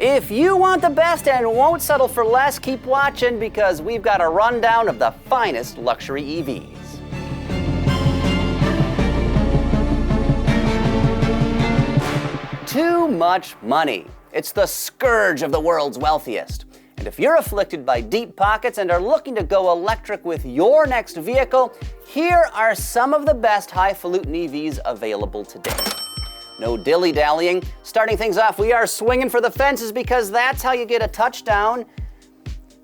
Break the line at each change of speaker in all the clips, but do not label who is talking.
If you want the best and won't settle for less, keep watching because we've got a rundown of the finest luxury EVs. Too much money. It's the scourge of the world's wealthiest. And if you're afflicted by deep pockets and are looking to go electric with your next vehicle, here are some of the best highfalutin EVs available today. No dilly-dallying. Starting things off, we are swinging for the fences because that's how you get a touchdown.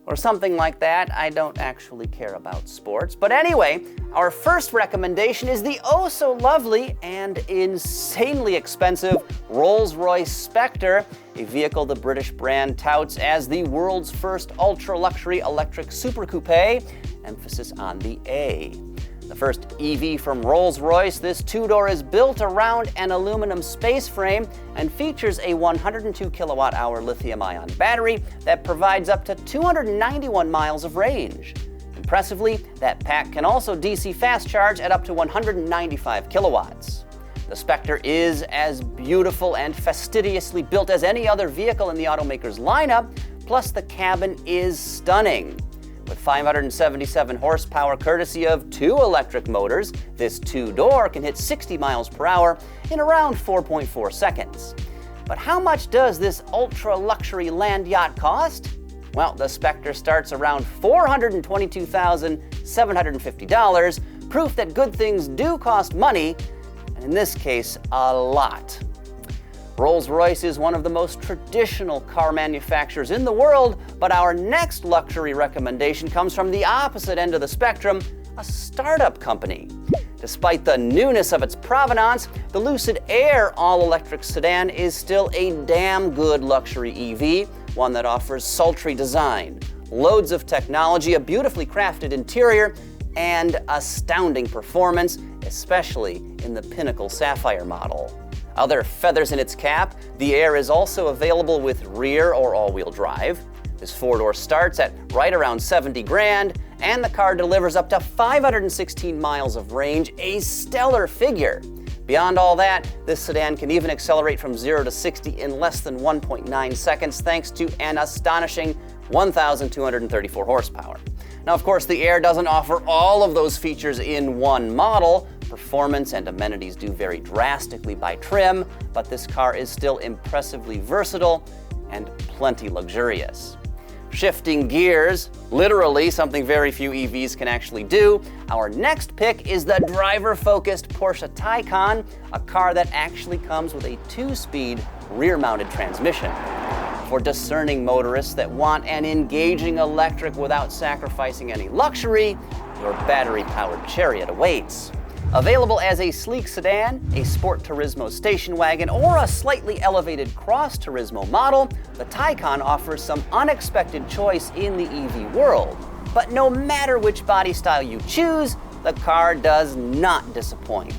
Or something like that. I don't actually care about sports. But anyway, our first recommendation is the oh-so-lovely and insanely expensive Rolls-Royce Spectre, a vehicle the British brand touts as the world's first ultra-luxury electric super coupe, emphasis on the A. The first EV from Rolls-Royce, this two-door is built around an aluminum space frame and features a 102 kilowatt-hour lithium-ion battery that provides up to 291 miles of range. Impressively, that pack can also DC fast charge at up to 195 kilowatts. The Spectre is as beautiful and fastidiously built as any other vehicle in the automaker's lineup, plus the cabin is stunning. With 577 horsepower courtesy of two electric motors, this two-door can hit 60 miles per hour in around 4.4 seconds. But how much does this ultra-luxury land yacht cost? Well, the Spectre starts around $422,750, proof that good things do cost money, and in this case, a lot. Rolls-Royce is one of the most traditional car manufacturers in the world, but our next luxury recommendation comes from the opposite end of the spectrum, a startup company. Despite the newness of its provenance, the Lucid Air all-electric sedan is still a damn good luxury EV, one that offers sultry design, loads of technology, a beautifully crafted interior, and astounding performance, especially in the Pinnacle Sapphire model. Other feathers in its cap, the Air is also available with rear or all-wheel drive. This four-door starts at right around 70 grand, and the car delivers up to 516 miles of range, a stellar figure. Beyond all that, this sedan can even accelerate from 0 to 60 in less than 1.9 seconds thanks to an astonishing 1,234 horsepower. Now, of course, the Air doesn't offer all of those features in one model. Performance and amenities do vary drastically by trim, but this car is still impressively versatile and plenty luxurious. Shifting gears, literally something very few EVs can actually do, our next pick is the driver-focused Porsche Taycan, a car that actually comes with a two-speed rear-mounted transmission. For discerning motorists that want an engaging electric without sacrificing any luxury, your battery-powered chariot awaits. Available as a sleek sedan, a Sport Turismo station wagon, or a slightly elevated Cross Turismo model, the Taycan offers some unexpected choice in the EV world. But no matter which body style you choose, the car does not disappoint.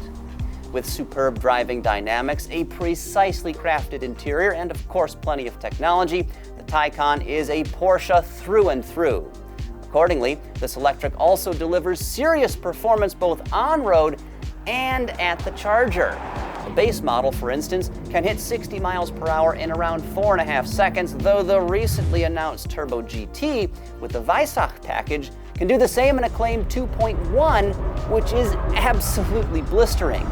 With superb driving dynamics, a precisely crafted interior, and of course plenty of technology, the Taycan is a Porsche through and through. Accordingly, this electric also delivers serious performance both on-road and at the charger. The base model, for instance, can hit 60 miles per hour in around 4.5 seconds, though the recently announced Turbo GT with the Weissach package can do the same in a claimed 2.1, which is absolutely blistering.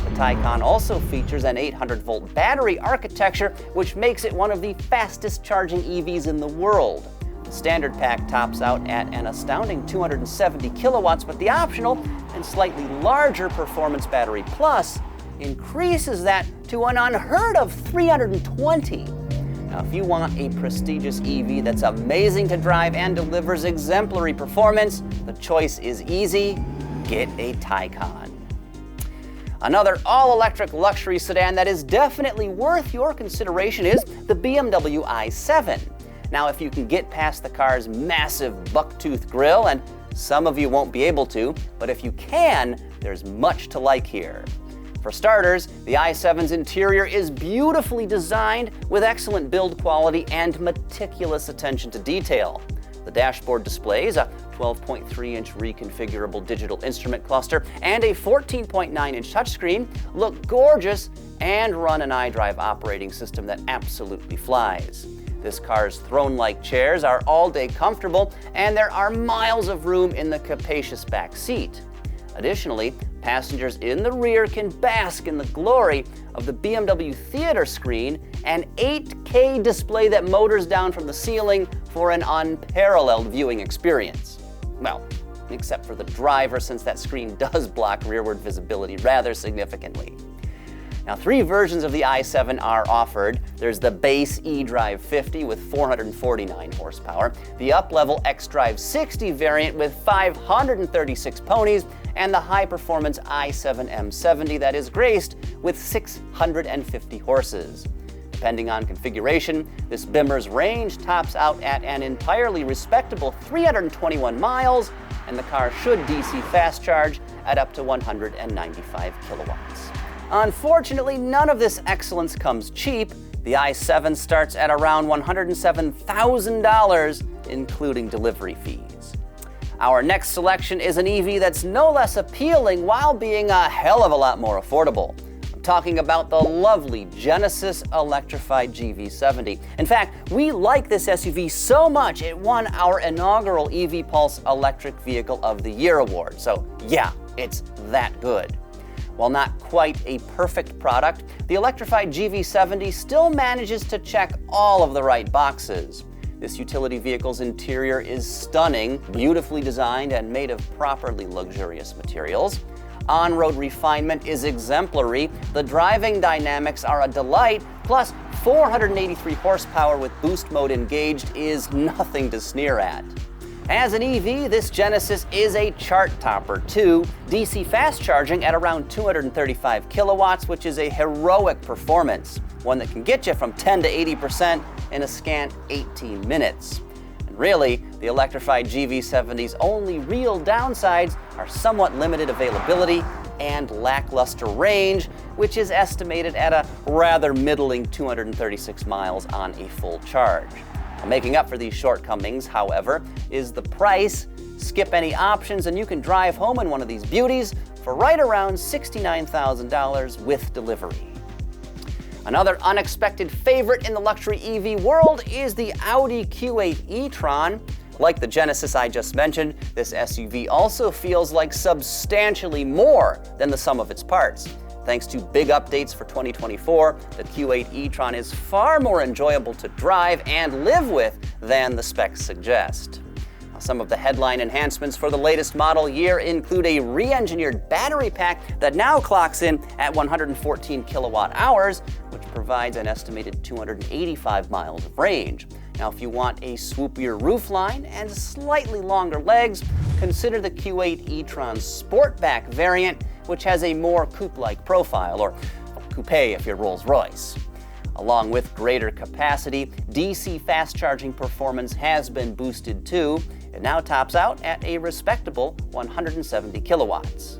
The Taycan also features an 800-volt battery architecture, which makes it one of the fastest charging EVs in the world. The standard pack tops out at an astounding 270 kilowatts, but the optional and slightly larger Performance Battery Plus increases that to an unheard of 320. Now, if you want a prestigious EV that's amazing to drive and delivers exemplary performance, the choice is easy. Get a Taycan. Another all-electric luxury sedan that is definitely worth your consideration is the BMW i7. Now, if you can get past the car's massive bucktooth grille, and some of you won't be able to, but if you can, there's much to like here. For starters, the i7's interior is beautifully designed with excellent build quality and meticulous attention to detail. The dashboard displays a 12.3-inch reconfigurable digital instrument cluster and a 14.9-inch touchscreen look gorgeous and run an iDrive operating system that absolutely flies. This car's throne-like chairs are all-day comfortable, and there are miles of room in the capacious back seat. Additionally, passengers in the rear can bask in the glory of the BMW theater screen, an 8K display that motors down from the ceiling for an unparalleled viewing experience. Well, except for the driver, since that screen does block rearward visibility rather significantly. Now, 3 versions of the i7 are offered. There's the base eDrive 50 with 449 horsepower, the up-level xDrive 60 variant with 536 ponies, and the high-performance i7 M70 that is graced with 650 horses. Depending on configuration, this Bimmer's range tops out at an entirely respectable 321 miles, and the car should DC fast charge at up to 195 kilowatts. Unfortunately, none of this excellence comes cheap. The i7 starts at around $107,000, including delivery fees. Our next selection is an EV that's no less appealing while being a hell of a lot more affordable. I'm talking about the lovely Genesis electrified GV70. In fact, we like this SUV so much it won our inaugural EV Pulse Electric Vehicle of the Year award. So yeah, it's that good. While not quite a perfect product, the electrified GV70 still manages to check all of the right boxes. This utility vehicle's interior is stunning, beautifully designed and made of properly luxurious materials. On-road refinement is exemplary, the driving dynamics are a delight, plus 483 horsepower with boost mode engaged is nothing to sneer at. As an EV, this Genesis is a chart topper too, DC fast charging at around 235 kilowatts, which is a heroic performance, one that can get you from 10 to 80% in a scant 18 minutes. And really, the electrified GV70's only real downsides are somewhat limited availability and lackluster range, which is estimated at a rather middling 236 miles on a full charge. Making up for these shortcomings, however, is the price. Skip any options and you can drive home in one of these beauties for right around $69,000 with delivery. Another unexpected favorite in the luxury EV world is the Audi Q8 e-tron. Like the Genesis I just mentioned, this SUV also feels like substantially more than the sum of its parts. Thanks to big updates for 2024, the Q8 e-tron is far more enjoyable to drive and live with than the specs suggest. Some of the headline enhancements for the latest model year include a re-engineered battery pack that now clocks in at 114 kilowatt hours, which provides an estimated 285 miles of range. Now, if you want a swoopier roofline and slightly longer legs, consider the Q8 e-tron Sportback variant, which has a more coupe-like profile, or coupe if you're Rolls-Royce. Along with greater capacity, DC fast charging performance has been boosted too. It now tops out at a respectable 170 kilowatts.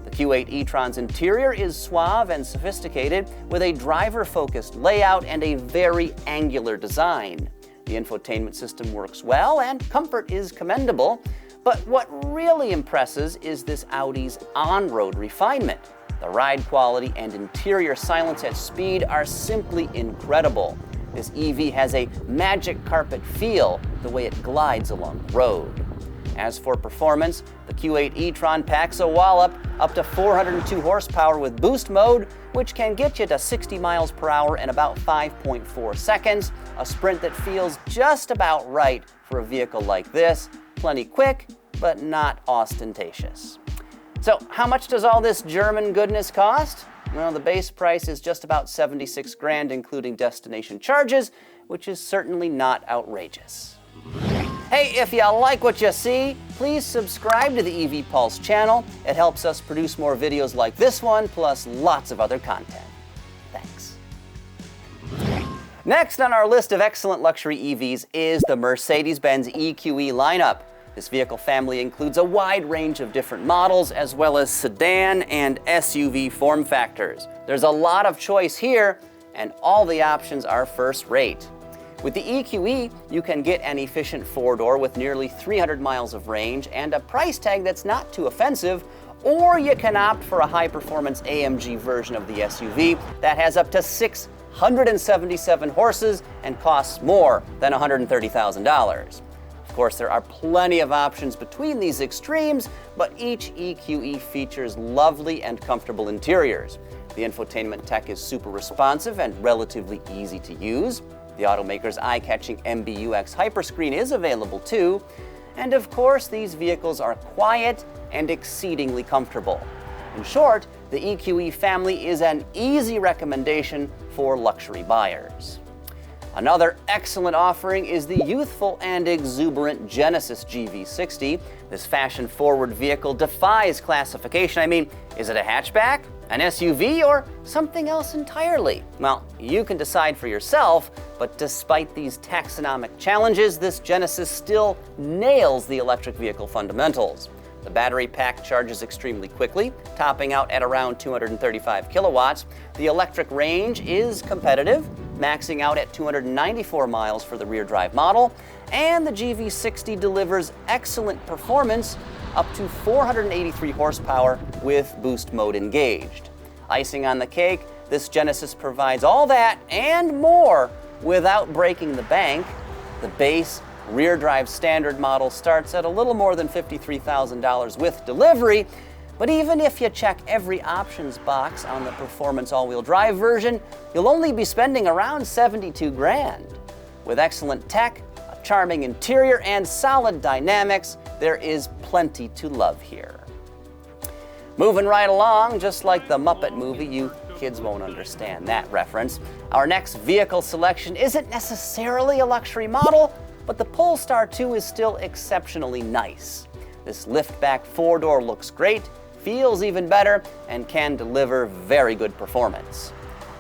The Q8 e-tron's interior is suave and sophisticated, with a driver-focused layout and a very angular design. The infotainment system works well and comfort is commendable, but what really impresses is this Audi's on-road refinement. The ride quality and interior silence at speed are simply incredible. This EV has a magic carpet feel the way it glides along the road. As for performance, the Q8 e-tron packs a wallop up to 402 horsepower with boost mode, which can get you to 60 miles per hour in about 5.4 seconds, a sprint that feels just about right for a vehicle like this. Plenty quick, but not ostentatious. So how much does all this German goodness cost? Well, the base price is just about 76 grand, including destination charges, which is certainly not outrageous. Hey, if you like what you see, please subscribe to the EV Pulse channel. It helps us produce more videos like this one, plus lots of other content. Thanks. Next on our list of excellent luxury EVs is the Mercedes-Benz EQE lineup. This vehicle family includes a wide range of different models, as well as sedan and SUV form factors. There's a lot of choice here, and all the options are first rate. With the EQE, you can get an efficient four-door with nearly 300 miles of range and a price tag that's not too offensive, or you can opt for a high-performance AMG version of the SUV that has up to 677 horses and costs more than $130,000. Of course, there are plenty of options between these extremes, but each EQE features lovely and comfortable interiors. The infotainment tech is super responsive and relatively easy to use. The automaker's eye-catching MBUX Hyperscreen is available too. And of course, these vehicles are quiet and exceedingly comfortable. In short, the EQE family is an easy recommendation for luxury buyers. Another excellent offering is the youthful and exuberant Genesis GV60. This fashion-forward vehicle defies classification. I mean, is it a hatchback, an SUV, or something else entirely? Well, you can decide for yourself, but despite these taxonomic challenges, this Genesis still nails the electric vehicle fundamentals. The battery pack charges extremely quickly, topping out at around 235 kilowatts. The electric range is competitive, maxing out at 294 miles for the rear-drive model, and the GV60 delivers excellent performance up to 483 horsepower with boost mode engaged. Icing on the cake, this Genesis provides all that and more without breaking the bank. The base rear-drive standard model starts at a little more than $53,000 with delivery, but even if you check every options box on the performance all-wheel drive version, you'll only be spending around 72 grand. With excellent tech, a charming interior, and solid dynamics, there is plenty to love here. Moving right along, just like the Muppet movie, you kids won't understand that reference. Our next vehicle selection isn't necessarily a luxury model, but the Polestar 2 is still exceptionally nice. This liftback four-door looks great, feels even better, and can deliver very good performance.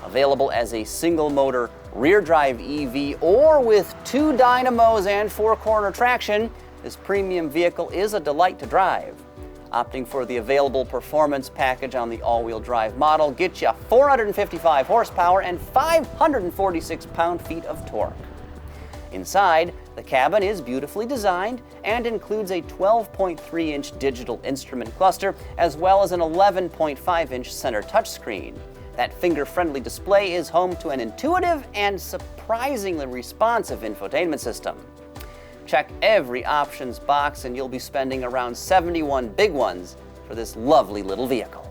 Available as a single-motor rear-drive EV or with 2 dynamos and 4-corner traction, this premium vehicle is a delight to drive. Opting for the available performance package on the all-wheel drive model gets you 455 horsepower and 546 pound-feet of torque. Inside, the cabin is beautifully designed and includes a 12.3-inch digital instrument cluster as well as an 11.5-inch center touchscreen. That finger-friendly display is home to an intuitive and surprisingly responsive infotainment system. Check every options box and you'll be spending around 71 big ones for this lovely little vehicle.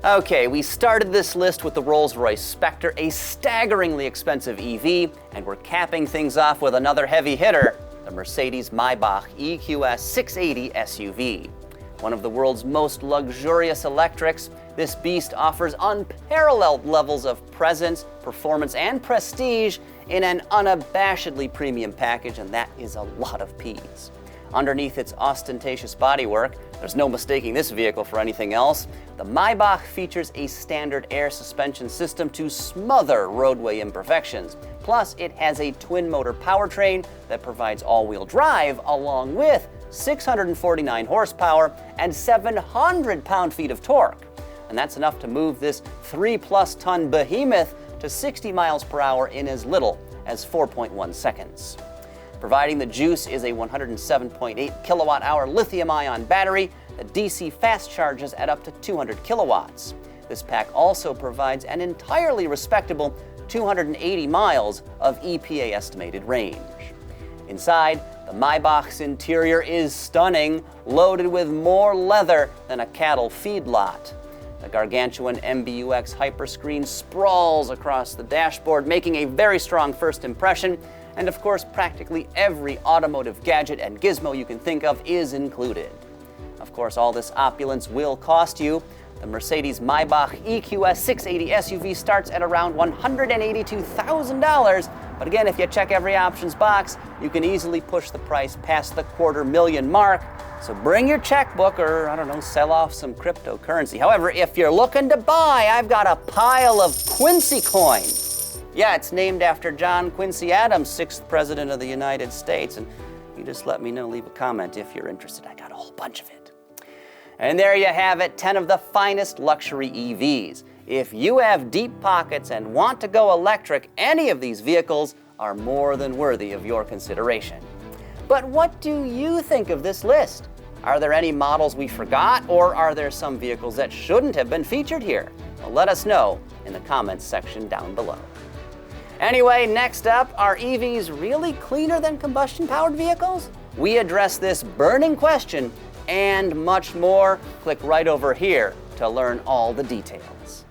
Okay, we started this list with the Rolls-Royce Spectre, a staggeringly expensive EV, and we're capping things off with another heavy hitter, the Mercedes-Maybach EQS 680 SUV. One of the world's most luxurious electrics, this beast offers unparalleled levels of presence, performance, and prestige in an unabashedly premium package, and that is a lot of P's. Underneath its ostentatious bodywork, there's no mistaking this vehicle for anything else. The Maybach features a standard air suspension system to smother roadway imperfections. Plus, it has a twin-motor powertrain that provides all-wheel drive along with 649 horsepower and 700 pound-feet of torque. And that's enough to move this 3-plus-ton behemoth to 60 miles per hour in as little as 4.1 seconds. Providing the juice is a 107.8 kilowatt-hour lithium-ion battery that DC fast charges at up to 200 kilowatts. This pack also provides an entirely respectable 280 miles of EPA estimated range. Inside, the Maybach's interior is stunning, loaded with more leather than a cattle feedlot. The gargantuan MBUX Hyperscreen sprawls across the dashboard, making a very strong first impression. And of course, practically every automotive gadget and gizmo you can think of is included. Of course, all this opulence will cost you. The Mercedes-Maybach EQS 680 SUV starts at around $182,000. But again, if you check every options box, you can easily push the price past the $250,000 mark. So bring your checkbook or, I don't know, sell off some cryptocurrency. However, if you're looking to buy, I've got a pile of Quincy coin. Yeah, it's named after John Quincy Adams, 6th President of the United States. And you just let me know, leave a comment if you're interested. I got a whole bunch of it. And there you have it, 10 of the finest luxury EVs. If you have deep pockets and want to go electric, any of these vehicles are more than worthy of your consideration. But what do you think of this list? Are there any models we forgot, or are there some vehicles that shouldn't have been featured here? Well, let us know in the comments section down below. Anyway, next up, are EVs really cleaner than combustion-powered vehicles? We address this burning question and much more. Click right over here to learn all the details.